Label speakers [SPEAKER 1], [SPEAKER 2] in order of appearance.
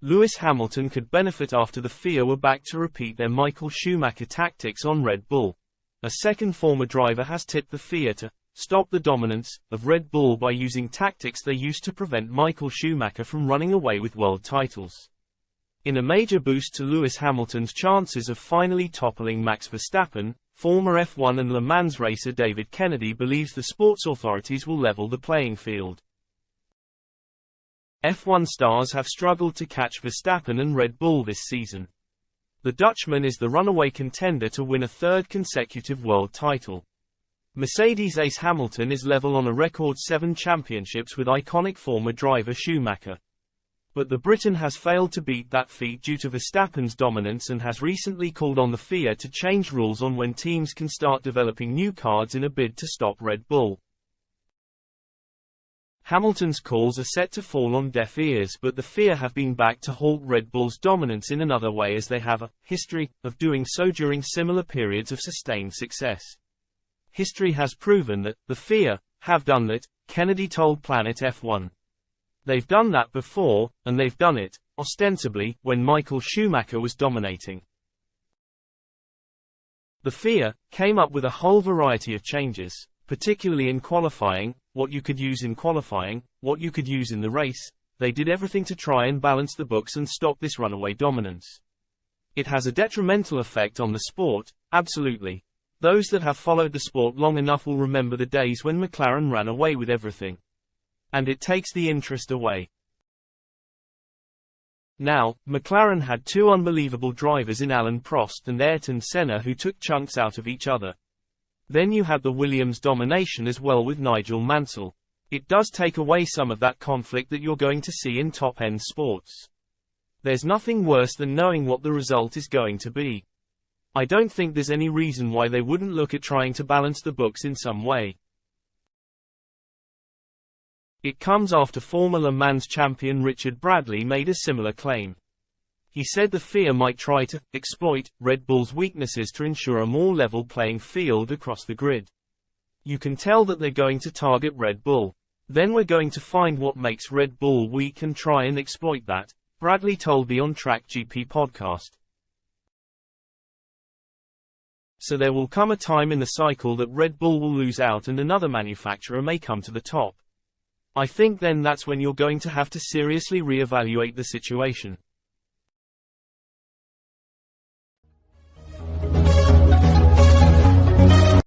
[SPEAKER 1] Lewis Hamilton could benefit after the FIA were back to repeat their Michael Schumacher tactics on Red Bull. A second former driver has tipped the FIA to stop the dominance of Red Bull by using tactics they used to prevent Michael Schumacher from running away with world titles. In a major boost to Lewis Hamilton's chances of finally toppling Max Verstappen, former F1 and Le Mans racer David Kennedy believes the sports authorities will level the playing field. F1 stars have struggled to catch Verstappen and Red Bull this season. The Dutchman is the runaway contender to win a third consecutive world title. Mercedes ace Hamilton is level on a record 7 championships with iconic former driver Schumacher. But the Briton has failed to beat that feat due to Verstappen's dominance and has recently called on the FIA to change rules on when teams can start developing new cards in a bid to stop Red Bull. Hamilton's calls are set to fall on deaf ears, but the FIA have been back to halt Red Bull's dominance in another way, as they have a history of doing so during similar periods of sustained success. History has proven that the FIA have done that, Kennedy told Planet F1. They've done that before, and they've done it, ostensibly, when Michael Schumacher was dominating. The FIA came up with a whole variety of changes, particularly in qualifying, what you could use in qualifying, what you could use in the race. They did everything to try and balance the books and stop this runaway dominance. It has a detrimental effect on the sport, absolutely. Those that have followed the sport long enough will remember the days when McLaren ran away with everything. And it takes the interest away. Now, McLaren had 2 unbelievable drivers in Alain Prost and Ayrton Senna who took chunks out of each other. Then you had the Williams domination as well with Nigel Mansell. It does take away some of that conflict that you're going to see in top-end sports. There's nothing worse than knowing what the result is going to be. I don't think there's any reason why they wouldn't look at trying to balance the books in some way. It comes after former Le Mans champion Richard Bradley made a similar claim. He said the FIA might try to exploit Red Bull's weaknesses to ensure a more level playing field across the grid. You can tell that they're going to target Red Bull. Then we're going to find what makes Red Bull weak and try and exploit that, Bradley told the On Track GP podcast. So there will come a time in the cycle that Red Bull will lose out and another manufacturer may come to the top. I think then that's when you're going to have to seriously re-evaluate the situation.